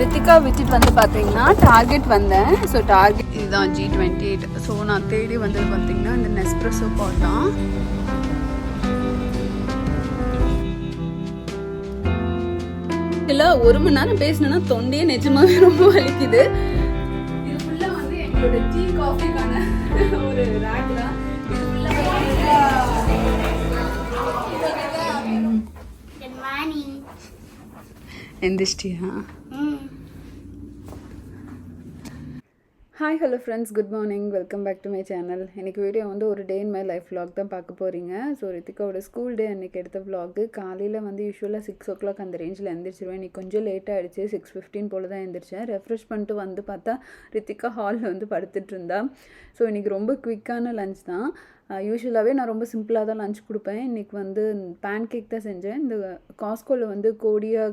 Ritika visit வந்து பார்த்தீங்கன்னா target வந்தேன். ஸோ டார்கெட் இதுதான் G28. ஸோ நான் தேடி வந்தது பார்த்தீங்கன்னா இந்த நெஸ்ப்ரெஸோ பாட் தான். இல்லை 1 மணி நேரம் பேசினேன்னா தொண்டையே நிஜமாவே ரொம்ப வலிக்குது. இது ஃபுல்லாக வந்து எங்களோட டீ காஃபிக்கான ஒரு ரேக் தான். இது ஃபுல்லாக எந்திரிச்சிட்டியா? Hi hello friends, good morning, welcome back to my channel. இன்றைக்கி வீடியோ வந்து ஒரு day in my life vlog தான் பார்க்க போகிறீங்க. ஸோ ரித்திகாவோட ஸ்கூல் டே அன்றைக்கி எடுத்த vlog. காலையில் வந்து யூஸ்வலாக 6 o'clock அந்த ரேஞ்சில் எழுந்திரிச்சிருவேன். இன்றைக்கி கொஞ்சம் லேட் ஆகிடுச்சு, 6:15 போல் தான் எழுந்திரிச்சேன். ரெஃப்ரெஷ் பண்ணிட்டு வந்து பார்த்தா ரித்திகா ஹாலில் வந்து படுத்துட்டு இருந்தா. ஸோ இன்றைக்கி ரொம்ப குவிக்கான லஞ்ச் தான். யூஸ்வலாகவே நான் ரொம்ப சிம்பிளாக தான் லஞ்ச் கொடுப்பேன். இன்றைக்கி வந்து பேன் கேக் தான் செஞ்சேன். இந்த காஸ்கோவில் வந்து கோடியா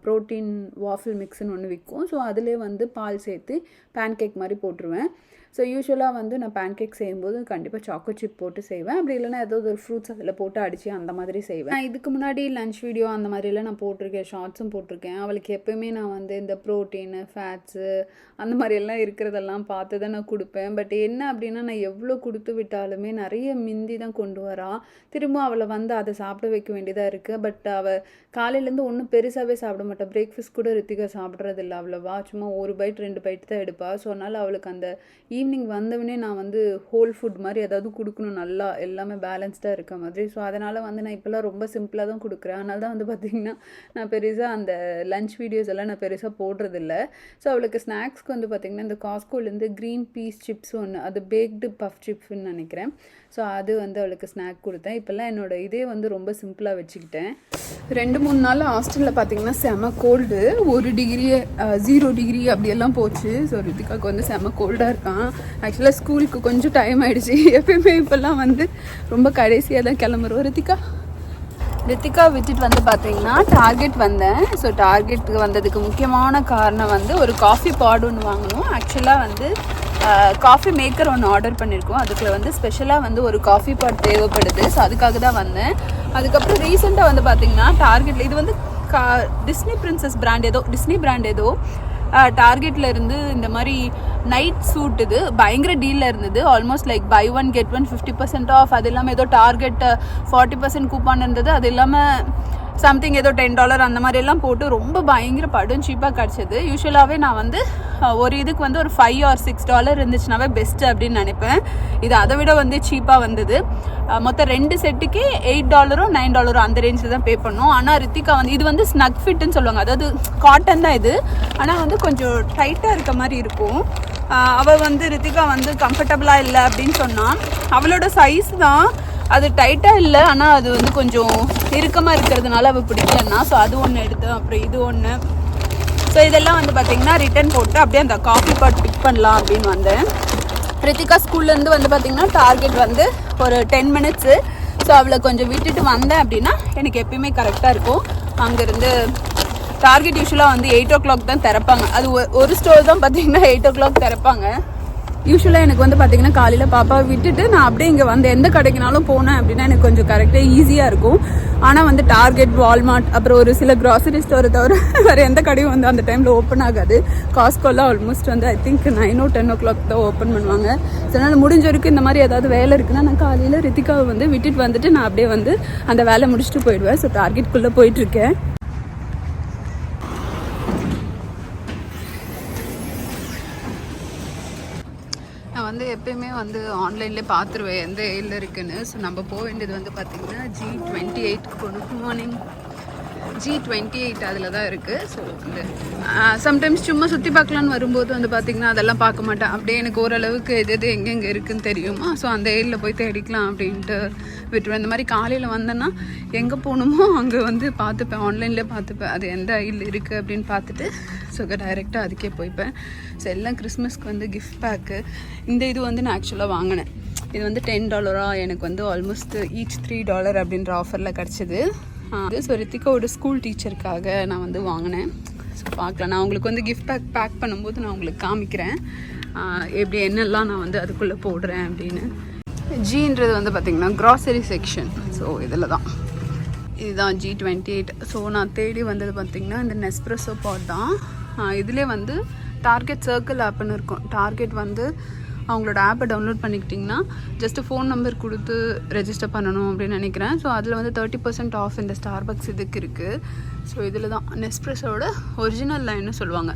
ப்ரோட்டீன் வாஃபில் மிக்ஸ்னு ஒன்று விற்கும். ஸோ அதிலே வந்து பால் சேர்த்து பேன் கேக் மாதிரி போட்டுருவேன். ஸோ யூஸ்வலாக வந்து நான் பேன் கேக் செய்யும்போது கண்டிப்பாக சாக்கோ சிப் போட்டு செய்வேன். அப்படி இல்லைனா ஏதோ ஒரு ஃப்ரூட்ஸ் அதில் போட்டு அடித்து அந்த மாதிரி செய்வேன். இதுக்கு முன்னாடி லஞ்ச் வீடியோ அந்த மாதிரிலாம் நான் போட்டிருக்கேன், ஷார்ட்ஸும் போட்டிருக்கேன். அவளுக்கு எப்போயுமே நான் வந்து இந்த ப்ரோட்டீனு ஃபேட்ஸு அந்த மாதிரியெல்லாம் இருக்கிறதெல்லாம் பார்த்து தான் நான் கொடுப்பேன். பட் என்ன அப்படின்னா, நான் எவ்வளோ கொடுத்து விட்டாலுமே நிறைய மிந்தி தான் கொண்டு வரா. திரும்ப அவளை வந்து அதை சாப்பிட வைக்க வேண்டியதாக இருக்குது. பட் அவள் காலையிலேருந்து ஒன்றும் பெருசாகவே சாப்பிட மாட்டாள். பிரேக்ஃபாஸ்ட் கூட ரித்திகா சாப்பிட்றதில்ல அவ்வளோவா. சும்மா 1 பைட் 2 பைட் தான் எடுப்பாள். ஸோ அதனால் அவளுக்கு அந்த ஈவினிங் வந்தவொடனே நான் வந்து ஹோல் ஃபுட் மாதிரி ஏதாவது கொடுக்கணும், நல்லா எல்லாமே பேலன்ஸ்டாக இருக்க மாதிரி. ஸோ அதனால் வந்து நான் இப்போல்லாம் ரொம்ப சிம்பிளாக தான் கொடுக்குறேன். அதனால தான் வந்து பார்த்திங்கன்னா நான் பெருசாக அந்த லஞ்ச் வீடியோஸ் எல்லாம் நான் பெருசாக போடுறதில்ல. ஸோ அவளுக்கு ஸ்நாக்ஸ்க்கு வந்து பார்த்திங்கன்னா இந்த காஸ்கோலேருந்து க்ரீன் பீஸ் சிப்ஸ் ஒன்று, அது பேக்டு பஃப் சிப்ஸ்ன்னு நினைக்கிறேன். ஸோ அது வந்து அவளுக்கு ஸ்நாக் கொடுத்தேன். இப்போல்லாம் என்னோடய இதே வந்து ரொம்ப சிம்பிளாக வச்சுக்கிட்டேன். 2-3 நாள் ஹாஸ்டலில் பார்த்திங்கன்னா செம கோல்டு, 1 டிகிரி 0 டிகிரி அப்படியெல்லாம் போச்சு. ஸோ ரித்திகாவுக்கு வந்து செம கோல்டாக இருக்கான். ஆக்சுவலாக ஸ்கூலுக்கு கொஞ்சம் டைம் ஆகிடுச்சு. எப்பயுமே இப்போல்லாம் வந்து ரொம்ப கடைசியாக தான் கிளம்புறோம். ரித்திகா விசிட் வந்து பார்த்தீங்கன்னா டார்கெட் வந்தேன். ஸோ டார்கெட்டுக்கு வந்ததுக்கு முக்கியமான காரணம் வந்து ஒரு காஃபி பாட் ஒன்று வாங்கணும். ஆக்சுவலாக வந்து காஃபி மேக்கர் ஒன்று ஆர்டர் பண்ணியிருக்கோம். அதுக்குள்ள வந்து ஸ்பெஷலாக வந்து ஒரு காஃபி பாட் தேவைப்படுது. ஸோ அதுக்காக தான் வந்தேன். அதுக்கப்புறம் ரீசெண்டாக வந்து பார்த்திங்கன்னா டார்கெட்டில் இது வந்து டிஸ்னி பிரின்சஸ் பிராண்ட் ஏதோ, டிஸ்னி பிராண்ட் ஏதோ டார்கெட்டில் இருந்து இந்த மாதிரி நைட் சூட் இது பயங்கர டீலில் இருந்தது. Almost like buy 1 get 1 50% off. அது இல்லாமல் ஏதோ டார்கெட் 40% கூப்பான் இருந்தது. அது இல்லாமல் சம்திங் ஏதோ $10 அந்த மாதிரி எல்லாம் போட்டு ரொம்ப பயங்கர படும் சீப்பாக கிடச்சிது. யூஸ்வலாகவே நான் வந்து ஒரு இதுக்கு வந்து ஒரு $5 or $6 இருந்துச்சுனாவே பெஸ்ட்டு அப்படின்னு நினைப்பேன். இது அதை விட வந்து சீப்பாக வந்தது. மொத்தம் 2 செட்டுக்கு $8 or $9 அந்த ரேஞ்சில் தான் பே பண்ணோம். ஆனால் ரித்திகா வந்து இது வந்து ஸ்னக் ஃபிட்டுன்னு சொல்லுவாங்க, அதாவது காட்டன் தான் இது, ஆனால் வந்து கொஞ்சம் டைட்டாக இருக்க மாதிரி இருக்கும். அவள் வந்து ரித்திகா வந்து கம்ஃபர்டபுளாக இல்லை அப்படின்னு சொன்னான். அவளோட சைஸ் தான் அது டைட்டாக இல்லை, ஆனால் அது வந்து கொஞ்சம் இறுக்கமாக இருக்கிறதுனால அவள் பிடிக்கலன்னா. ஸோ அது ஒன்று எடுத்தேன். அப்புறம் இது ஒன்று. ஸோ இதெல்லாம் வந்து பார்த்திங்கன்னா ரிட்டன் போட்டு அப்படியே அந்த காஃபி பாட் பிக் பண்ணலாம் அப்படின்னு வந்தேன். ரித்திகா ஸ்கூல்லேருந்து வந்து பார்த்திங்கன்னா டார்கெட் வந்து ஒரு 10 minutes. ஸோ அவளை கொஞ்சம் விட்டுட்டு வந்தேன் அப்படின்னா எனக்கு எப்பயுமே கரெக்டாக இருக்கும். அங்கேருந்து டார்கெட் யூஸ்வலாக வந்து 8 o'clock தான் திறப்பாங்க. அது ஒரு ஸ்டோர் தான் பார்த்திங்கன்னா 8 o'clock திறப்பாங்க. யூஸ்வலாக எனக்கு வந்து பார்த்திங்கன்னா காலையில் பாப்பாவை விட்டுட்டு நான் அப்படியே இங்கே வந்து எந்த கடைக்குனாலும் போனேன் அப்படின்னா எனக்கு கொஞ்சம் கரெக்டாக ஈஸியாக இருக்கும். ஆனால் வந்து டார்கெட், வால்மார்ட், அப்புறம் ஒரு சில க்ராசரி ஸ்டோரை தவிர வேறு எந்த கடையும் வந்து அந்த டைமில் ஓப்பன் ஆகாது. காஸ்கோலாம் ஆல்மோஸ்ட் வந்து ஐ திங்க் 9 or 10 o'clock தான் ஓப்பன் பண்ணுவாங்க. ஸோ அதனால் முடிஞ்ச வரைக்கும் இந்த மாதிரி ஏதாவது வேலை இருக்குன்னா நான் காலையில் ரித்திகாவை வந்து விட்டுட்டு வந்துட்டு நான் அப்படியே வந்து அந்த வேலை முடிச்சுட்டு போயிடுவேன். ஸோ டார்கெட்குள்ளே போயிட்டுருக்கேன். வந்து எப்பயுமே வந்து ஆன்லைன்லேயே பார்த்துருவேன் எந்த ஏரியில் இருக்குன்னு. ஸோ நம்ம போக வேண்டியது வந்து பார்த்திங்கன்னா G28 போகணும். Good morning. G28 அதில் தான் இருக்குது. ஸோ வந்து சம்டைம்ஸ் சும்மா சுற்றி பார்க்கலான்னு வரும்போது வந்து பார்த்திங்கன்னா அதெல்லாம் பார்க்க மாட்டேன். அப்படியே எனக்கு ஓரளவுக்கு எது எங்கெங்கே இருக்குதுன்னு தெரியுமா. ஸோ அந்த ஏரியில் போய் தேடிக்கலாம் அப்படின்ட்டு விட்டுருவேன். இந்த மாதிரி காலையில் வந்தேன்னா எங்கே போகணுமோ அங்கே வந்து பார்த்துப்பேன், ஆன்லைன்லேயே பார்த்துப்பேன் அது எந்த ஐயில் இருக்குது அப்படின்னு பார்த்துட்டு ஸோ டைரெக்டாக அதுக்கே போய்ப்பேன். ஸோ எல்லாம் கிறிஸ்மஸ்க்கு வந்து கிஃப்ட் பேக்கு. இந்த இது வந்து நான் ஆக்சுவலாக வாங்கினேன். இது வந்து $10 எனக்கு வந்து ஆல்மோஸ்ட் ஈச் $3 அப்படின்ற ஆஃபரில் கிடச்சிது. ஸோ ரித்திகாவோட ஸ்கூல் டீச்சருக்காக நான் வந்து வாங்கினேன். ஸோ பார்க்கலாம், நான் உங்களுக்கு வந்து கிஃப்ட் பேக் பண்ணும்போது நான் உங்களுக்கு காமிக்கிறேன் எப்படி என்னெல்லாம் நான் வந்து அதுக்குள்ளே போடுறேன் அப்படின்னு. ஜீன்றது வந்து பார்த்திங்கன்னா க்ராசரி செக்ஷன். ஸோ இதில் தான் இதுதான் G28. ஸோ நான் தேடி வந்தது பார்த்திங்கன்னா இந்த நெஸ்ப்ரெஸோ பாட் தான். இதிலே வந்து டார்கெட் சர்க்கிள் ஆப்னு இருக்கும். டார்கெட் வந்து அவங்களோட ஆப்பை டவுன்லோட் பண்ணிக்கிட்டிங்கன்னா ஜஸ்ட்டு ஃபோன் நம்பர் கொடுத்து ரெஜிஸ்டர் பண்ணணும் அப்படின்னு நினைக்கிறேன். ஸோ அதில் வந்து 30% ஆஃப் இந்த ஸ்டார்பக்ஸ் இதுக்கு இருக்குது. ஸோ இதில் தான் நெஸ்ப்ரெஸோட ஒரிஜினல் லைன்னு சொல்லுவாங்க.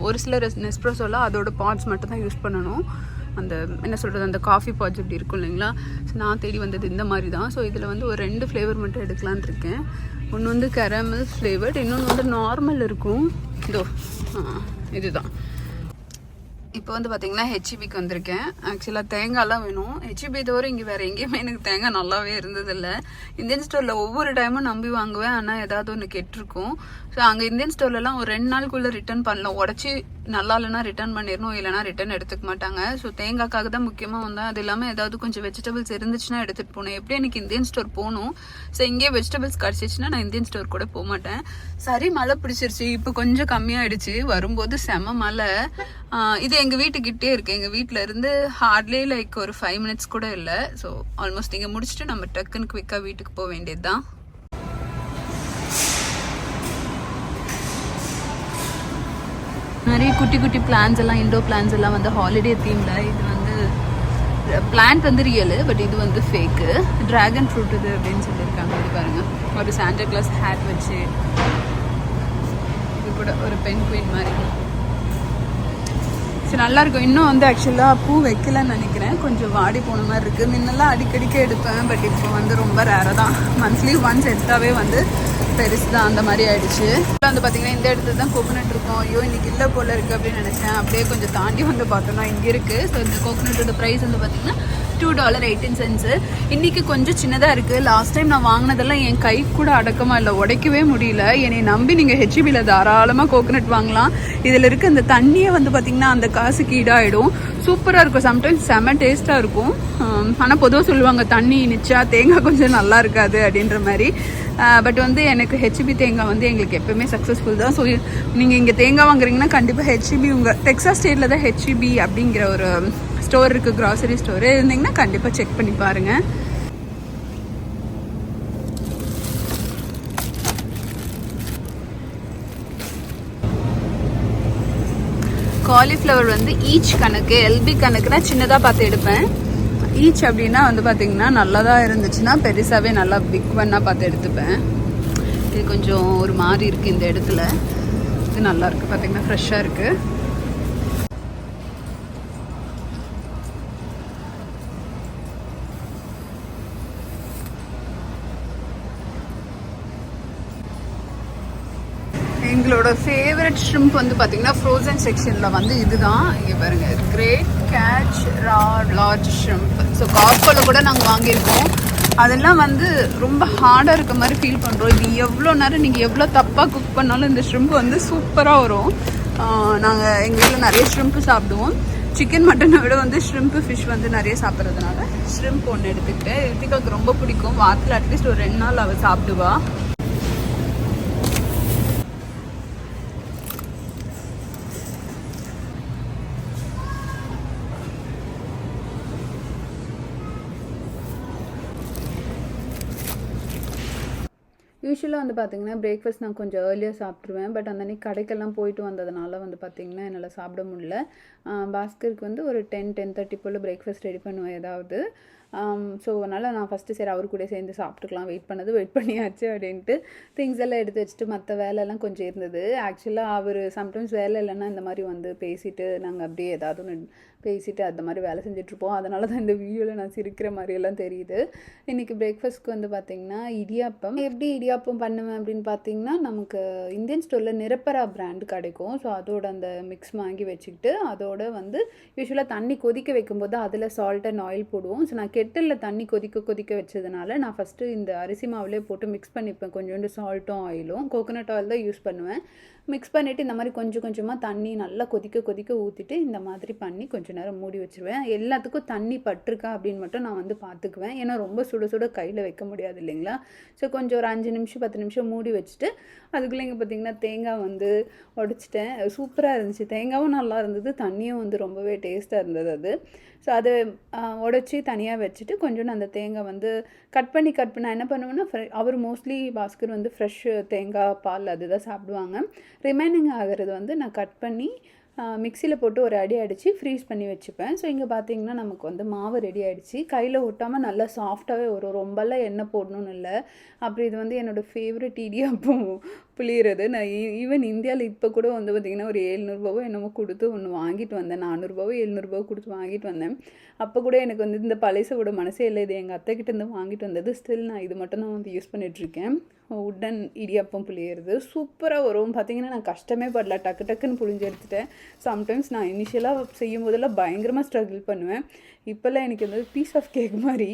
ஒரு சில நெஸ்ப்ரெஸோவில் அதோட பாட்ஸ் மட்டும் தான் யூஸ் பண்ணணும். அந்த என்ன சொல்கிறது, அந்த காஃபி பாட்ஸ் இப்படி இருக்கும் இல்லைங்களா. ஸோ நான் தேடி வந்தது இந்த மாதிரி தான். ஸோ இதில் வந்து ஒரு 2 ஃப்ளேவர் மட்டும் எடுக்கலான் இருக்கேன். ஒன்று வந்து கேரமல் ஃப்ளேவர்ட், இன்னொன்று வந்து நார்மல் இருக்கும். இதோ இதுதான். இப்போ வந்து பார்த்திங்கன்னா ஹெச்இபிக்கு வந்திருக்கேன். ஆக்சுவலாக தேங்காய்லாம் வேணும். ஹெச்இபி தவிர இங்கே வேறு எங்கேயுமே எனக்கு தேங்காய் நல்லாவே இருந்ததில்லை. இந்தியன் ஸ்டோரில் ஒவ்வொரு டைமும் நம்பி வாங்குவேன், ஆனால் ஏதாவது ஒன்று கெட்டிருக்கும். ஸோ அங்கே இந்தியன் ஸ்டோர்லலாம் ஒரு 2 நாளுக்குள்ளே ரிட்டர்ன் பண்ணலாம். உடச்சி நல்லா இல்லைனா ரிட்டர்ன் பண்ணிடணும், இல்லைனா ரிட்டர்ன் எடுத்துக்க மாட்டாங்க. ஸோ தேங்காய்க்காக தான் முக்கியமாக வந்தேன். அது இல்லாமல் ஏதாவது கொஞ்சம் வெஜிடபிள்ஸ் இருந்துச்சுன்னா எடுத்துகிட்டு போனேன். எப்படி எனக்கு இந்தியன் ஸ்டோர் போகணும். ஸோ இங்கே வெஜிடபிள்ஸ் கிடச்சிச்சின்னா நான் இந்தியன் ஸ்டோர் கூட போக மாட்டேன். சரி, மழை பிடிச்சிருச்சு. இப்போ கொஞ்சம் கம்மியாகிடுச்சு. வரும்போது செம மழை. இது எங்கள் வீட்டுக்கிட்டே இருக்குது. எங்கள் வீட்டில் இருந்து ஹார்ட்லி லைக் ஒரு 5 மினிட்ஸ் கூட இல்லை. ஸோ ஆல்மோஸ்ட் இங்கே முடிச்சுட்டு நம்ம டக்குன்னு குவிக்காக வீட்டுக்கு போக வேண்டியது தான். நிறைய குட்டி குட்டி பிளான்ஸ் எல்லாம், இண்டோர் பிளான்ஸ் எல்லாம் வந்து ஹாலிடே தீமில். இது வந்து பிளான்ட் வந்து ரியலு, பட் இது வந்து ஃபேக்கு. ட்ராகன் ஃப்ரூட் இது அப்படின்னு சொல்லியிருக்காங்க. இது பாருங்கள், ஒரு சாண்டா கிளாஸ் ஹேட் வச்சு. இது கூட ஒரு பென் குயின் மாதிரி. சரி, நல்லாயிருக்கும். இன்னும் வந்து ஆக்சுவலாக பூ வைக்கலன்னு நினைக்கிறேன். கொஞ்சம் வாடி போன மாதிரி இருக்குது. முன்னெல்லாம் அடிக்கடிக்க எடுப்பேன், பட் இப்போ வந்து ரொம்ப ரேராக தான். மந்த்லி ஒன்ஸ் எடுத்தாவே வந்து பெருசு தான், அந்த மாதிரி ஆயிடுச்சு. வந்து பார்த்தீங்கன்னா இந்த இடத்துல தான் கோகோனட் இருக்கும். ஐயோ இன்னைக்கு இல்லை போல இருக்குது அப்படின்னு நினச்சேன். அப்படியே கொஞ்சம் தாண்டி வந்து பார்த்தோம்னா இங்கே இருக்குது. ஸோ இந்த கோகோனட்டோட ப்ரைஸ் வந்து பார்த்தீங்கன்னா $2.18. இன்றைக்கி கொஞ்சம் சின்னதாக இருக்குது. லாஸ்ட் டைம் நான் வாங்கினதெல்லாம் என் கை கூட அடக்கமாக இல்லை, உடைக்கவே முடியல. என்னை நம்பி நீங்கள் ஹெச்இபியில் தாராளமாக கோகோனட் வாங்கலாம். இதில் இருக்க இந்த தண்ணியை வந்து பார்த்திங்கன்னா அந்த காசுக்கு ஈடாகிடும். சூப்பராக இருக்கும். சம்டைம்ஸ் செம்ம டேஸ்ட்டாக இருக்கும். ஆனால் பொதுவாக சொல்லுவாங்க தண்ணி இனிச்சா தேங்காய் கொஞ்சம் நல்லா இருக்காது அப்படின்ற மாதிரி. பட் வந்து எனக்கு ஹெச்இபி தேங்காய் வந்து எங்களுக்கு எப்போவுமே சக்ஸஸ்ஃபுல் தான். ஸோ நீங்கள் இங்கே தேங்காய் வாங்குறீங்கன்னா கண்டிப்பாக ஹெச்இபி, உங்கள் டெக்ஸாஸ் ஸ்டேட்டில் தான் ஹெச்இபி அப்படிங்கிற ஒரு ஸ்டோர் இருக்குது, க்ராசரி ஸ்டோரு. இருந்தீங்கன்னா கண்டிப்பாக செக் பண்ணி பாருங்கள். காலிஃப்ளவர் வந்து ஈச் கணக்கு, எல்பி கணக்குனா சின்னதாக பார்த்து எடுப்பேன். ஈச் அப்படின்னா வந்து பார்த்திங்கன்னா நல்லதாக இருந்துச்சுன்னா பெருசாகவே நல்லா பிக் பண்ணால் பார்த்து எடுத்துப்பேன். இது கொஞ்சம் ஒரு மாதிரி இருக்குது இந்த இடத்துல. இது நல்லாயிருக்கு, பார்த்திங்கன்னா ஃப்ரெஷ்ஷாக இருக்குது. எங்களோட ஃபேவரட் ஷ்ரிம்ப் வந்து பார்த்திங்கன்னா ஃப்ரோசன் செக்ஷனில் வந்து இதுதான். இங்கே பாருங்கள், great catch large shrimp. So காஸ்கோவில் கூட நாங்கள் வாங்கியிருக்கோம். அதெல்லாம் வந்து ரொம்ப ஹார்டாக இருக்க மாதிரி ஃபீல் பண்ணுறோம். இது எவ்வளோ நேரம் நீங்கள் எவ்வளோ தப்பாக குக் பண்ணாலும் இந்த ஷ்ரிம்ப் வந்து சூப்பராக வரும். நாங்கள் எங்கள் வீட்டில் நிறைய ஷ்ரிம்ப்பு சாப்பிடுவோம். சிக்கன் மட்டனை விட வந்து ஷ்ரிம்ப்பு ஃபிஷ் வந்து நிறைய சாப்பிட்றதுனால ஷ்ரிம்ப் ஒன்று எடுத்துக்கிட்டு ரித்திகாவுக்கு ரொம்ப பிடிக்கும். வாரத்தில் அட்லீஸ்ட் ஒரு 2 நாள் அவள் சாப்பிடுவா. யூஸ்வலாக வந்து பார்த்திங்கன்னா பிரேக்ஃபாஸ்ட் நான் கொஞ்சம் ஏர்லியாக சாப்பிட்ருவேன். பட் அந்த அன்றைக்கி கடைக்கெல்லாம் போயிட்டு வந்ததுனால வந்து பார்த்திங்கன்னா என்னால் சாப்பிட முடியல. பாஸ்கருக்கு வந்து ஒரு 10-10:30 போல் பிரேக்ஃபாஸ்ட் ரெடி பண்ணுவேன் ஏதாவது. ஸோ அதனால் நான் ஃபஸ்ட்டு சரி அவர் கூட சேர்ந்து சாப்பிட்டுக்கலாம், வெயிட் பண்ணியாச்சு அப்படின்ட்டு திங்ஸ் எல்லாம் எடுத்து வச்சுட்டு மற்ற வேலையெல்லாம் கொஞ்சம் இருந்தது. ஆக்சுவலாக அவர் சம்டைம்ஸ் வேலை இல்லைன்னா இந்த மாதிரி வந்து பேசிவிட்டு நாங்கள் அப்படியே ஏதாவது ஒன்று பேசிவிட்டு அந்த மாதிரி வேலை செஞ்சிட்ருப்போம். அதனால தான் இந்த வீடியோவில் நான் சிரிக்கிற மாதிரியெல்லாம் தெரியுது. இன்றைக்கி பிரேக்ஃபாஸ்ட்க்கு வந்து பார்த்திங்கன்னா இடியாப்பம். எப்படி இடியாப்பம் பண்ணுவேன் அப்படின்னு பார்த்திங்கன்னா, நமக்கு இந்தியன் ஸ்டோரில் நிரப்பரா பிராண்டு கிடைக்கும். ஸோ அதோட அந்த மிக்ஸ் வாங்கி வச்சுக்கிட்டு அதோட வந்து யூஸ்வலாக தண்ணி கொதிக்க வைக்கும்போது அதில் சால்ட் அண்ட் ஆயில் போடுவோம். ஸோ நான் கெட்டிலில் தண்ணி கொதிக்க வச்சதுனால நான் ஃபஸ்ட்டு இந்த அரிசி மாவுலேயே போட்டு மிக்ஸ் பண்ணிப்பேன். கொஞ்சோண்டு சால்ட்டும் ஆயிலும், கோகோனட் ஆயில் தான் யூஸ் பண்ணுவேன். மிக்ஸ் பண்ணிவிட்டு இந்த மாதிரி கொஞ்சம் கொஞ்சமாக தண்ணி நல்லா கொதிக்க ஊற்றிட்டு இந்த மாதிரி பண்ணி கொஞ்சம் கொஞ்சம் நேரம் மூடி வச்சுருவேன். எல்லாத்துக்கும் தண்ணி பட்டிருக்கா அப்படின்னு மட்டும் நான் வந்து பார்த்துக்குவேன். ஏன்னா ரொம்ப சுட சுட கையில் வைக்க முடியாது இல்லைங்களா. ஸோ கொஞ்சம் ஒரு 5 நிமிஷம் 10 நிமிஷம் மூடி வச்சுட்டு அதுக்குள்ளே இங்கே பார்த்திங்கன்னா தேங்காய் வந்து உடச்சிட்டேன். சூப்பராக இருந்துச்சு. தேங்காயும் நல்லா இருந்தது, தண்ணியும் வந்து ரொம்பவே டேஸ்ட்டாக இருந்தது அது. ஸோ அதை உடச்சி தனியாக வச்சுட்டு கொஞ்சோண்டு அந்த தேங்காய் வந்து கட் பண்ணி நான் என்ன பண்ணுவேன்னா அவர் மோஸ்ட்லி பாஸ்கர் வந்து ஃப்ரெஷ் தேங்காய் பால் அதுதான் சாப்பிடுவாங்க. ரிமைனிங் ஆகிறது வந்து நான் கட் பண்ணி மிக்சியில் போட்டு ஒரு அடி அடித்து ஃப்ரீஸ் பண்ணி வச்சுப்பேன். ஸோ இங்கே பார்த்தீங்கன்னா நமக்கு வந்து மாவு ரெடி ஆகிடுச்சு. கையில் ஒட்டாமல் நல்லா சாஃப்டாகவே வரும். ரொம்பலாம் எண்ணெய் போடணும்னு இல்லை. அப்படி இது வந்து என்னோடய ஃபேவரட் இடியாப்பம் புளியறது. நான் ஈவன் இந்தியாவில் இப்போ கூட வந்து பார்த்திங்கன்னா ஒரு 700 என்னமோ கொடுத்து ஒன்று வாங்கிட்டு வந்தேன். 400 700 கொடுத்து வாங்கிட்டு வந்தேன். அப்போ கூட எனக்கு வந்து இந்த பழைசோட மனசே இல்லை. இது எங்கள் அத்தைக்கிட்டேருந்து வாங்கிட்டு வந்தது. ஸ்டில் நான் இது மட்டும் தான் வந்து யூஸ் பண்ணிகிட்ருக்கேன். உட்டன் இடியாப்பம் புளியறது சூப்பராக வரும். பார்த்திங்கன்னா நான் கஷ்டமே படல, டக்கு டக்குன்னு புளிஞ்சு எடுத்துட்டேன். சம்டைம்ஸ் நான் இனிஷியலாக செய்யும் போதெல்லாம் பயங்கரமாக ஸ்ட்ரகிள் பண்ணுவேன். இப்போல்லாம் எனக்கு வந்து பீஸ் ஆஃப் கேக் மாதிரி.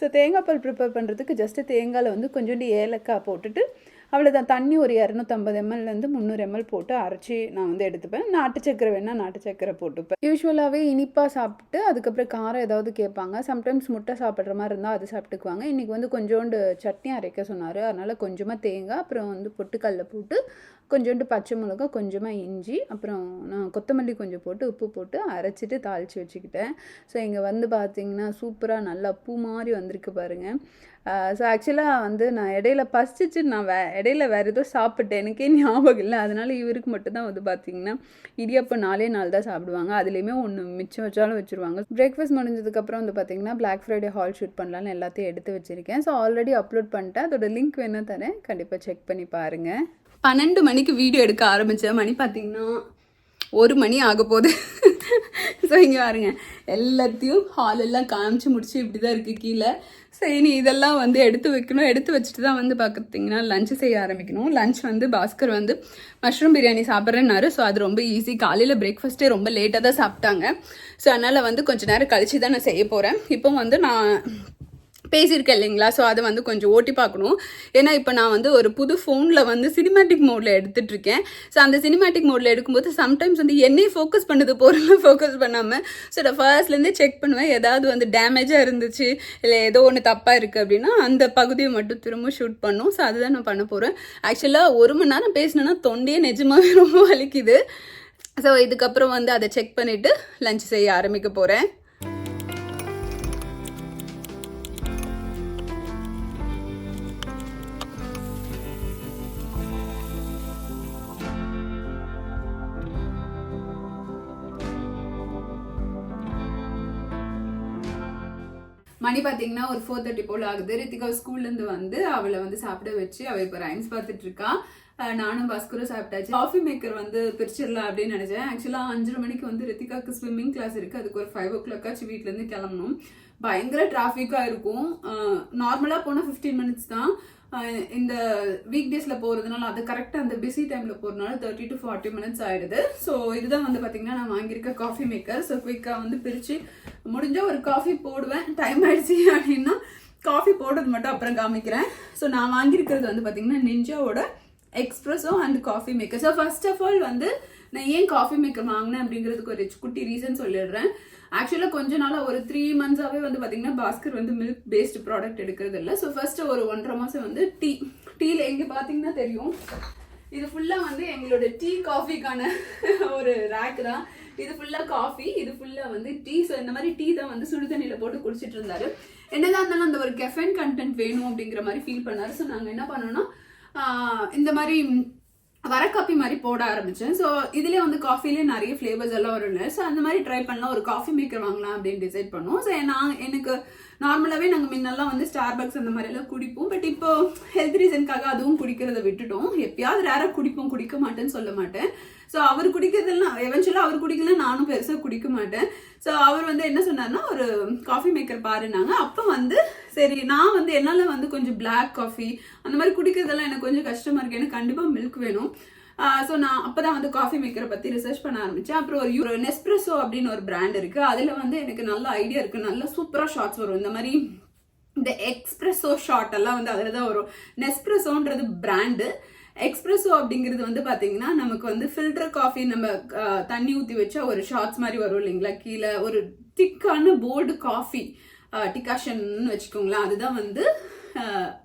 ஸோ தேங்காய் பால் ப்ரிப்பேர் பண்ணுறதுக்கு ஜஸ்ட்டு தேங்காயில் வந்து கொஞ்சோண்டு ஏலக்காய் போட்டுட்டு அவ்வளோதான். தண்ணி ஒரு 250 ml 300 ml போட்டு அரைச்சி நான் வந்து எடுத்துப்பேன். நாட்டு சக்கரை வேணால் நாட்டு சக்கரை போட்டுப்பேன். யூஸ்வலாகவே இனிப்பாக சாப்பிட்டு அதுக்கப்புறம் காரம் ஏதாவது கேட்பாங்க. சம்டைம்ஸ் முட்டை சாப்பிட்ற மாதிரி இருந்தால் அது சாப்பிட்டுக்குவாங்க. இன்றைக்கி வந்து கொஞ்சோண்டு சட்னி அரைக்க சொன்னார். அதனால் கொஞ்சமாக தேங்காய், அப்புறம் வந்து பொட்டுக்கடலை போட்டு கொஞ்சோண்டு பச்சை மிளகா, கொஞ்சமாக இஞ்சி, அப்புறம் நான் கொத்தமல்லி கொஞ்சம் போட்டு உப்பு போட்டு அரைச்சிட்டு தாளித்து வச்சுக்கிட்டேன். ஸோ இங்கே வந்து பார்த்திங்கன்னா சூப்பராக நல்லா பூ மாதிரி வந்திருக்கு பாருங்கள். ஸோ ஆக்சுவலாக வந்து நான் இடையில பசிச்சு நான் இடையில வேறு ஏதோ சாப்பிட்டேன், எனக்கே ஞாபகம் இல்லை. அதனால் இவருக்கு மட்டும்தான் வந்து பார்த்திங்கன்னா இடியாப்பம் 4 நாள் தான் சாப்பிடுவாங்க. அதுலேயுமே ஒன்று மிச்சம் வச்சாலும் வச்சுருவாங்க. பிரேக்ஃபாஸ்ட் முடிஞ்சதுக்கப்புறம் வந்து பார்த்திங்கன்னா Black Friday ஹால் ஷூட் பண்ணலான்னு எல்லாத்தையும் எடுத்து வச்சுருக்கேன். ஸோ ஆல்ரெடி அப்லோட் பண்ணிட்டேன். அதோட லிங்க் வேணால் தரேன், கண்டிப்பாக செக் பண்ணி பாருங்கள். 12 மணிக்கு வீடியோ எடுக்க ஆரம்பித்தேன். மணி பார்த்திங்கன்னா 1 மணி ஆக போகுது. ஸோ இங்கே பாருங்க, எல்லாத்தையும் ஹாலெல்லாம் காமிச்சு முடிச்சு இப்படி தான் இருக்குது கீழே. சரி, நீ இதெல்லாம் வந்து எடுத்து வைக்கணும். எடுத்து வச்சுட்டு தான் வந்து பார்த்திங்கன்னா லஞ்சு செய்ய ஆரம்பிக்கணும். லஞ்ச் வந்து பாஸ்கர் வந்து மஷ்ரூம் பிரியாணி சாப்பிட்றேன்னாரு. ஸோ அது ரொம்ப ஈஸி. காலையில் பிரேக்ஃபாஸ்ட்டே ரொம்ப லேட்டாக தான் சாப்பிட்டாங்க. ஸோ அதனால் வந்து கொஞ்சம் நேரம் கழிச்சு தான் நான் செய்ய போகிறேன். இப்போ வந்து நான் பேசியிருக்கேன் இல்லைங்களா. ஸோ அதை வந்து கொஞ்சம் ஓட்டி பார்க்கணும். ஏன்னா இப்போ நான் வந்து ஒரு புது ஃபோனில் வந்து சினிமேட்டிக் மோடில் எடுத்துகிட்ருக்கேன். ஸோ அந்த சினிமேட்டிக் மோடில் எடுக்கும்போது சம்டைம்ஸ் வந்து என்னையே ஃபோக்கஸ் பண்ணுது, பொருளாக ஃபோக்கஸ் பண்ணாமல். ஸோ நான் ஃபர்ஸ்ட்லேருந்தே செக் பண்ணுவேன். ஏதாவது வந்து டேமேஜாக இருந்துச்சு, இல்லை ஏதோ ஒன்று தப்பாக இருக்குது அப்படின்னா அந்த பகுதியை மட்டும் திரும்ப ஷூட் பண்ணும். ஸோ அதுதான் நான் பண்ண போகிறேன். ஆக்சுவலாக 1 மணி நேரம் பேசினேன்னா தொண்டையே நிஜமாகவே ரொம்ப வலிக்குது. ஸோ இதுக்கப்புறம் வந்து அதை செக் பண்ணிவிட்டு லஞ்ச் செய்ய ஆரம்பிக்க போகிறேன். மணி பார்த்தீங்கன்னா ஒரு 4:30 போல் ஆகுது. ரித்திகா ஸ்கூல்லேருந்து வந்து அவளை வந்து சாப்பிட வச்சு அவள் இப்போ ரைம்ஸ் பார்த்துட்டு இருக்கா. நானும் பாஸ்கரும் சாப்பிட்டாச்சு. காஃபி மேக்கர் வந்து பிரிச்சிடலாம் அப்படின்னு நினைச்சேன். ஆக்சுவலாக 5:30 மணிக்கு வந்து ரித்திகாவுக்கு ஸ்விம்மிங் கிளாஸ் இருக்குது. அதுக்கு ஒரு 5 o'clock வீட்டிலேருந்து கிளம்பணும். பயங்கர டிராஃபிக்காக இருக்கும். நார்மலாக போனால் 15 minutes தான். இந்த வீக் டேஸில் போகிறதுனால அது கரெக்டாக அந்த பிஸி டைமில் போகிறதுனால 30 to 40 minutes ஆகிடுது. ஸோ இதுதான் வந்து பார்த்திங்கன்னா நான் வாங்கியிருக்க காஃபி மேக்கர். ஸோ குயிக்காக வந்து பிரித்து முடிஞ்சால் ஒரு காஃபி போடுவேன். டைம் ஆகிடுச்சு அப்படின்னா காஃபி போடுறது மட்டும் அப்புறம் காமிக்கிறேன். ஸோ நான் வாங்கியிருக்கிறது வந்து பார்த்திங்கன்னா நிஞ்சாவோட espresso and coffee maker. So first of all வந்து நான் ஏன் காஃபி மேக்கர் வாங்கினேன் அப்படிங்கிறதுக்கு ஒரு குட்டி ரீசன் சொல்லிடுறேன். ஆக்சுவலாக கொஞ்ச நாளாக ஒரு 3 months வந்து பார்த்தீங்கன்னா பாஸ்கர் வந்து மில்க் பேஸ்டு ப்ராடக்ட் எடுக்கிறது இல்லை. ஸோ ஃபர்ஸ்ட் ஒரு 1.5 மாதம் வந்து டீயில் எங்கே பார்த்தீங்கன்னா தெரியும், இது ஃபுல்லாக வந்து எங்களோட டீ காஃபிக்கான ஒரு ரேக் தான். இது ஃபுல்லாக காஃபி, இது ஃபுல்லாக வந்து டீ. ஸோ இந்த மாதிரி டீ தான் வந்து சுடு தண்ணியில் போட்டு குடிச்சிட்டு இருந்தாரு. என்னதான் இருந்தாலும் அந்த ஒரு கெஃபைன் கண்டென்ட் வேணும் அப்படிங்கிற மாதிரி ஃபீல் பண்ணாரு. ஸோ நாங்கள் என்ன பண்ணோம்னா இந்த மாதிரி வர காஃபி மாதிரி போட ஆரம்பித்தேன். ஸோ இதுலேயே வந்து காஃபிலே நிறைய ஃப்ளேவர்ஸ் எல்லாம் வரும்ல. ஸோ அந்த மாதிரி ட்ரை பண்ணலாம், ஒரு காஃபி மேக்கர் வாங்கலாம் அப்படின்னு டிசைட் பண்ணுவோம். ஸோ எனக்கு நார்மலாகவே நாங்கள் முன்னெல்லாம் வந்து ஸ்டார்பக்ஸ் அந்த மாதிரிலாம் குடிப்போம். பட் இப்போ ஹெல்த் ரீசனுக்காக அதுவும் குடிக்கிறத விட்டுட்டோம். எப்பயாவது ரேராக குடிப்போம், குடிக்க மாட்டேன்னு சொல்ல மாட்டேன். ஸோ அவர் குடிக்கிறதெல்லாம் எவென்ச்சுவலாக அவர் குடிக்கல, நானும் பெருசாக குடிக்க மாட்டேன். ஸோ அவர் வந்து என்ன சொன்னார்னா ஒரு காஃபி மேக்கர் பாருனாங்க. அப்போ வந்து சரி, நான் வந்து என்னால் வந்து கொஞ்சம் பிளாக் காஃபி அந்த மாதிரி குடிக்கிறதெல்லாம் எனக்கு கொஞ்சம் கஷ்டமாக இருக்குது, எனக்கு கண்டிப்பாக மில்க் வேணும். ஸோ நான் அப்போ தான் வந்து காஃபி மேக்கரை பற்றி ரிசர்ச் பண்ண ஆரம்பித்தேன். அப்புறம் ஒரு நெஸ்ப்ரெஸோ அப்படின்னு ஒரு பிராண்ட் இருக்குது. அதில் வந்து எனக்கு நல்ல ஐடியா இருக்குது, நல்ல சூப்பராக ஷார்ட்ஸ் வரும். இந்த மாதிரி இந்த எக்ஸ்ப்ரெஸோ ஷார்ட் எல்லாம் வந்து அதில் தான் வரும். நெஸ்ப்ரெஸோன்றது பிராண்டு, எக்ஸ்பிரஸோ அப்படிங்கிறது வந்து பார்த்தீங்கன்னா நமக்கு வந்து ஃபில்டர் காஃபி நம்ம தண்ணி ஊற்றி வச்சா ஒரு ஷார்ட்ஸ் மாதிரி வரும் இல்லைங்களா, கீழே ஒரு திக்கான போல்டு காஃபி டிகாஷன்னு வச்சுக்கோங்களேன். அதுதான் வந்து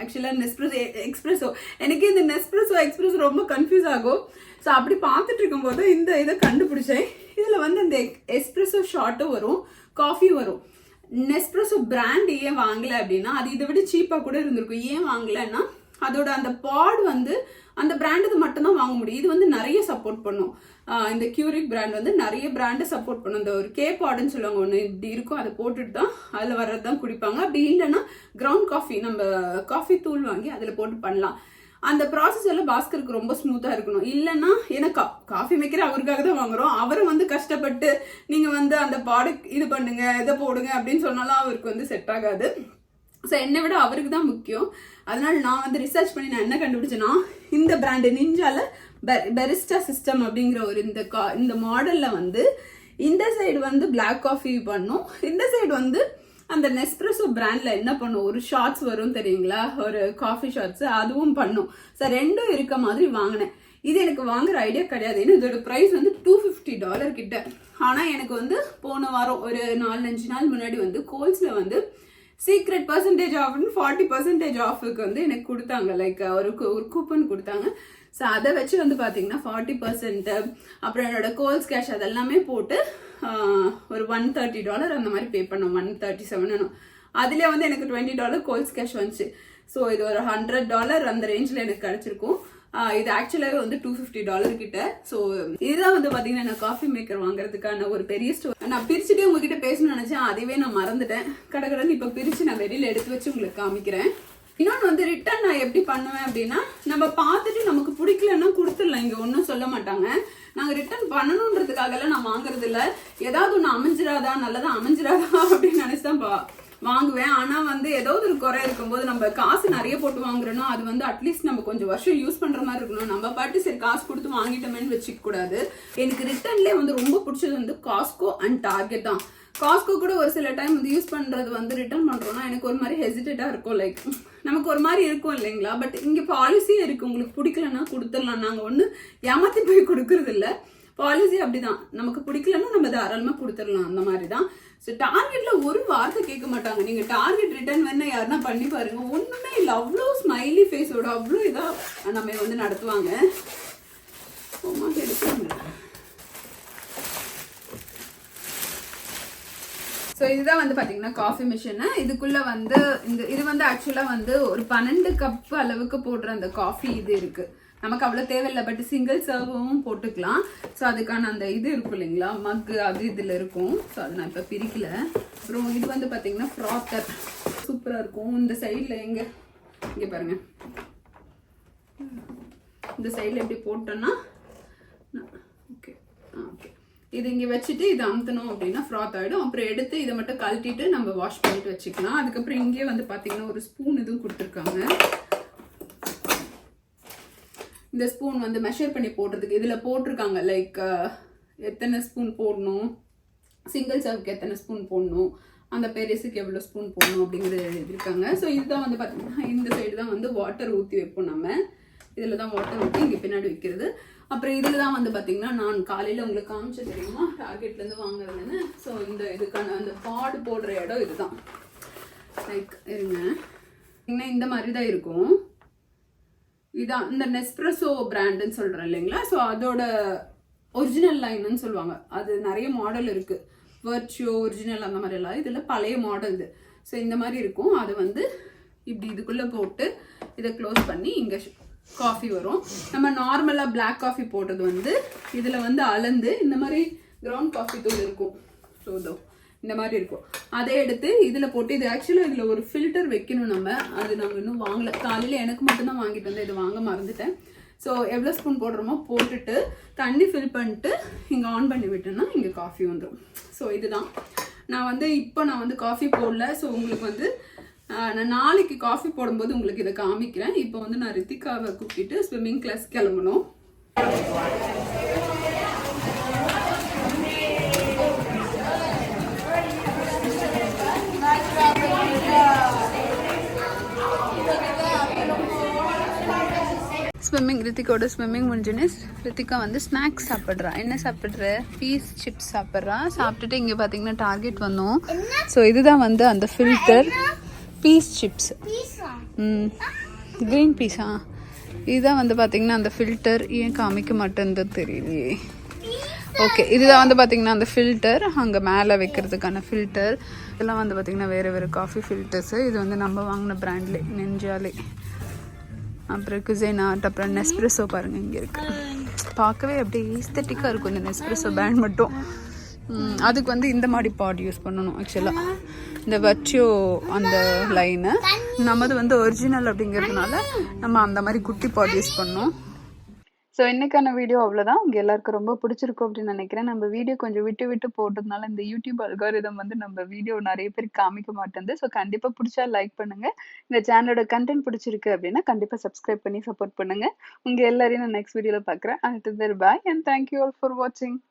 ஆக்சுவலாக எக்ஸ்பிரஸோ. எனக்கு இந்த எக்ஸ்பிரஸோ ரொம்ப கன்ஃபியூஸ் ஆகும். ஸோ அப்படி பார்த்துட்டு இருக்கும்போது இந்த இதை கண்டுபிடிச்சேன். இதில் வந்து இந்த எஸ்பிரஸோ ஷார்ட்டும் வரும், காஃபி வரும். நெஸ்பிரஸோ பிராண்ட் ஏன் வாங்கலை அப்படின்னா அது இதை விட சீப்பாக கூட இருந்திருக்கும். ஏன் வாங்கலைன்னா அதோட அந்த பாட் வந்து அந்த பிராண்டுக்கு மட்டும்தான் வாங்க முடியும். இது வந்து நிறைய சப்போர்ட் பண்ணும். இந்த கியூரிக் பிராண்ட் வந்து நிறைய பிராண்டை சப்போர்ட் பண்ணும். இந்த ஒரு கே பாடுன்னு சொல்லுவாங்க, ஒன்று இப்படி இருக்கும், அதை போட்டுட்டு தான் அதில் வர்றது தான் குடிப்பாங்க. அப்படி இல்லைன்னா கிரவுண்ட் காஃபி நம்ம காஃபி தூள் வாங்கி அதில் போட்டு பண்ணலாம். அந்த ப்ராசஸ் எல்லாம் பாஸ்கருக்கு ரொம்ப ஸ்மூத்தாக இருக்கணும். இல்லைன்னா ஏன்னா காஃபி மேக்கர் அவருக்காக தான் வாங்குறோம். அவரை வந்து கஷ்டப்பட்டு நீங்கள் வந்து அந்த ப்ராடக்ட் இது பண்ணுங்க இதை போடுங்க அப்படின்னு சொன்னாலும் அவருக்கு வந்து செட் ஆகாது. ஸோ என்னை விட அவருக்கு தான் முக்கியம். அதனால நான் வந்து ரிசர்ச் பண்ணி நான் என்ன கண்டுபிடிச்சேன்னா இந்த பிராண்டு நிஞ்சால பெரிஸ்டா சிஸ்டம் அப்படிங்கிற ஒரு இந்த மாடலில் வந்து இந்த சைடு வந்து பிளாக் காஃபி பண்ணும், இந்த சைடு வந்து அந்த நெஸ்பிரஸோ பிராண்ட்ல என்ன பண்ணும், ஒரு ஷார்ட்ஸ் வரும் தெரியுங்களா, ஒரு காஃபி ஷார்ட்ஸ், அதுவும் பண்ணும். ஸோ ரெண்டும் இருக்க மாதிரி வாங்கினேன். இது எனக்கு வாங்குற ஐடியா கிடையாது. ஏன்னா இதோட ப்ரைஸ் வந்து $250 கிட்ட. ஆனால் எனக்கு வந்து போன வாரம் ஒரு 4-5 நாள் முன்னாடி வந்து கோல்ஸில் வந்து சீக்ரெட் பர்சன்டேஜ் ஆஃப்னு 40% ஆஃபுக்கு வந்து எனக்கு கொடுத்தாங்க. லைக் ஒரு கூப்பன் கொடுத்தாங்க. ஸோ அதை வச்சு வந்து பார்த்தீங்கன்னா 40%, அப்புறம் என்னோட கோல்ஸ் கேஷ் அதெல்லாமே போட்டு ஒரு $130 அந்த மாதிரி பே பண்ணோம். 137 அதுலேயே வந்து எனக்கு $20 கோல்ஸ் கேஷ் வந்துச்சு. ஸோ இது ஒரு $100 அந்த ரேஞ்சில் எனக்கு கிடச்சிருக்கும். இது ஆக்சுவலாகவே வந்து $250 கிட்ட. ஸோ இதுதான் வந்து பார்த்தீங்கன்னா நான் காஃபி மேக்கர் வாங்குறதுக்கான ஒரு பெரிய ஸ்டோர். நான் பிரிச்சுட்டே உங்ககிட்ட பேசணும்னு நினச்சேன், அதுவே நான் மறந்துட்டேன். கடகடன்னு இப்போ பிரித்து நான் வெளியில் எடுத்து வச்சு உங்களுக்கு காமிக்கிறேன். இன்னொன்று வந்து ரிட்டர்ன் நான் எப்படி பண்ணுவேன் அப்படின்னா, நம்ம பார்த்துட்டு நமக்கு பிடிக்கலன்னா கொடுத்துடலாம், இங்கே ஒன்றும் சொல்ல மாட்டாங்க. நாங்கள் ரிட்டர்ன் பண்ணணுன்றதுக்காகலாம் நான் வாங்குறது இல்லை. ஏதாவது ஒன்று அமைஞ்சிராதா, நல்லதா அமைஞ்சிராதா அப்படின்னு நினச்சி தான் வாங்குவேன். ஆனால் வந்து ஏதாவது ஒரு குறை இருக்கும்போது நம்ம காசு நிறைய போட்டு வாங்குறோன்னா அது வந்து அட்லீஸ்ட் நம்ம கொஞ்சம் வருஷம் யூஸ் பண்ணுற மாதிரி இருக்கணும். நம்ம பாட்டு சரி காசு கொடுத்து வாங்கிட்டோமேன்னு வச்சுக்க கூடாது. எனக்கு ரிட்டர்ன்லேயே வந்து ரொம்ப பிடிச்சது வந்து காஸ்கோ அண்ட் டார்கெட் தான். காஸ்கோ கூட ஒரு சில டைம் வந்து யூஸ் பண்ணுறது வந்து ரிட்டர்ன் பண்ணுறோன்னா எனக்கு ஒரு மாதிரி ஹெசிடேட்டாக இருக்கும். லைக் நமக்கு ஒரு மாதிரி இருக்கும் இல்லைங்களா. பட் இங்கே பாலிசியே இருக்குது, உங்களுக்கு பிடிக்கலன்னா கொடுத்துடலாம். நாங்கள் ஒன்று ஏமாற்றி போய் கொடுக்கறது இல்லை, பாலிசி அப்படிதான். நமக்கு பிடிக்கலன்னா நம்ம தாராளமாக கொடுத்துடலாம், அந்த மாதிரி தான். ஸோ டார்கெட்ல ஒரு வார்த்தை கேட்க மாட்டாங்க. நீங்கள் டார்கெட் ரிட்டர்ன் வேணா யாருன்னா பண்ணி பாருங்க, ஒன்றுமே இல்லை, அவ்வளோ ஸ்மைலி ஃபேஸோட அவ்வளோ இதாக நம்ம வந்து நடத்துவாங்க. ஸோ இதுதான் வந்து பார்த்தீங்கன்னா காஃபி மிஷினு. இதுக்குள்ளே வந்து இது வந்து ஆக்சுவலாக வந்து ஒரு 12 கப் அளவுக்கு போடுற அந்த காஃபி இது இருக்குது. நமக்கு அவ்வளோ தேவையில்லை, பட் சிங்கிள் சர்வும் போட்டுக்கலாம். ஸோ அதுக்கான அந்த இது இருக்கும் இல்லைங்களா, மக்கு, அது இதில் இருக்கும். ஸோ அதை நான் இப்போ பிரிக்கல. அப்புறம் இது வந்து பார்த்தீங்கன்னா ஃப்ராத்தர் சூப்பராக இருக்கும். இந்த சைடில் இங்கே பாருங்கள், இந்த சைடில் எப்படி போட்டோன்னா ஓகே ஓகே இது இங்கே வச்சுட்டு இதை அமுத்தணும் அப்படின்னா ஃப்ராத் ஆகிடும். அப்புறம் எடுத்து இதை மட்டும் கழட்டிட்டு நம்ம வாஷ் பண்ணிட்டு வச்சுக்கலாம். அதுக்கப்புறம் இங்கே வந்து பார்த்தீங்கன்னா ஒரு ஸ்பூன் இதுவும் கொடுத்துருக்காங்க. இந்த ஸ்பூன் வந்து மெஷர் பண்ணி போடுறதுக்கு இதில் போட்டிருக்காங்க. லைக் எத்தனை ஸ்பூன் போடணும், சிங்கிள் சர்வுக்கு எத்தனை ஸ்பூன் போடணும், அந்த பெருசுக்கு எவ்வளோ ஸ்பூன் போடணும் அப்படிங்கிறது எழுதியிருக்காங்க. ஸோ இதுதான் வந்து பார்த்தீங்கன்னா இந்த சைடு தான் வந்து வாட்டர் ஊற்றி வைப்போம். நம்ம இதில் தான் வாட்டர் ஊற்றி இங்கே பின்னாடி வைக்கிறது. அப்புறம் இதில் தான் வந்து பார்த்தீங்கன்னா நான் காலையில் உங்களுக்கு காமிச்ச தெரியுமா டார்கெட்லேருந்து வாங்குறதுன்னு. ஸோ இதுக்கான அந்த பாடு போடுற இடம் இதுதான். லைக் இருங்க, இந்த மாதிரி தான் இருக்கும். இதான் இந்த நெஸ்பிரஸோ பிராண்டுன்னு சொல்கிறேன் இல்லைங்களா. ஸோ அதோட ஒரிஜினல் லைன்னு சொல்லுவாங்க. அது நிறைய மாடல் இருக்குது, வர்ச்சுவோ, ஒரிஜினல், அந்த மாதிரிலாம். இதில் பழைய மாடல் இது. ஸோ இந்த மாதிரி இருக்கும். அது வந்து இப்படி இதுக்குள்ளே போட்டு இதை க்ளோஸ் பண்ணி இங்கே காஃபி வரும். நம்ம நார்மலாக பிளாக் காஃபி போட்டது வந்து இதில் வந்து அளந்து இந்த மாதிரி கிரவுண்ட் காஃபி தூள் இருக்கும். ஸோ இதோ இந்த மாதிரி இருக்கும். அதை எடுத்து இதில் போட்டு, இது ஆக்சுவலாக இதில் ஒரு ஃபில்டர் வைக்கணும் நம்ம. அது நாங்கள் இன்னும் வாங்கலை. காலையில் எனக்கு மட்டும்தான் வாங்கிட்டு வந்து இது வாங்க மறந்துட்டேன். ஸோ எவ்வளோ ஸ்பூன் போடுறோமோ போட்டுட்டு தண்ணி ஃபில் பண்ணிட்டு இங்கே ஆன் பண்ணி விட்டோன்னா இங்கே காஃபி வந்துடும். ஸோ இதுதான் நான் வந்து காஃபி போடல. ஸோ உங்களுக்கு வந்து நான் நாளைக்கு காஃபி போடும்போது உங்களுக்கு இதை காமிக்கிறேன். இப்போ வந்து நான் ரித்திகாவை கூப்பிட்டு ஸ்விம்மிங் கிளாஸ் கிளம்பணும். ஸ்விம்மிங், ரித்திகோட ஸ்விம்மிங் முடிஞ்சுன்னு ரித்திகா வந்து ஸ்நாக்ஸ் சாப்பிட்றா. என்ன சாப்பிட்ற? பீஸ் சிப்ஸ் சாப்பிட்றா. சாப்பிட்டுட்டு இங்கே பார்த்தீங்கன்னா டார்கெட் வந்தோம். ஸோ இதுதான் வந்து அந்த ஃபில்டர் பீஸ் சிப்ஸ். க்ரீன் பீஸா? இதுதான் வந்து பார்த்தீங்கன்னா அந்த ஃபில்டர். ஏன் காமிக்க மாட்டேன்னு தெரியலையே. ஓகே, இதுதான் வந்து பார்த்தீங்கன்னா அந்த ஃபில்டர், அங்கே மேலே வைக்கிறதுக்கான ஃபில்டர். இதெல்லாம் வந்து பார்த்தீங்கன்னா வேறு வேறு காஃபி ஃபில்டர்ஸு. இது வந்து நம்ம வாங்கின பிராண்ட்லே, நெஞ்சாலே. அப்புறம் குசைனாட், அப்புறம் நெஸ்ப்ரெஸோ பாருங்கள் இங்கே இருக்குது. பார்க்கவே அப்படியே ஈஸ்தட்டிக்காக இருக்கும் இந்த நெஸ்ப்ரெஸோ பிராண்ட் மட்டும். அதுக்கு வந்து இந்த மாதிரி பாட் யூஸ் பண்ணணும் ஆக்சுவலாக. இந்த வச்சியோ அந்த லைனு நம்மது வந்து ஒரிஜினல் அப்படிங்கிறதுனால நம்ம அந்த மாதிரி குட்டி பாட் யூஸ் பண்ணோம். ஸோ இன்றைக்கான வீடியோ அவ்வளோதான். உங்கள் எல்லாருக்கும் ரொம்ப பிடிச்சிருக்கும் அப்படின்னு நினைக்கிறேன். நம்ம வீடியோ கொஞ்சம் விட்டு விட்டு போட்டதுனால இந்த யூடியூப் அல்காரிதம் வந்து நம்ம வீடியோ நிறைய பேர் காமிக்க மாட்டேங்குது. ஸோ கண்டிப்பாக பிடிச்சா லைக் பண்ணுங்கள். இந்த சேனலோட கண்டென்ட் பிடிச்சிருக்கு அப்படின்னா கண்டிப்பாக சப்ஸ்கிரைப் பண்ணி சப்போர்ட் பண்ணுங்கள். உங்கள் எல்லாரையும் நான் நெக்ஸ்ட் வீடியோவில் பார்க்குறேன். Until then, bye and thank you all for watching.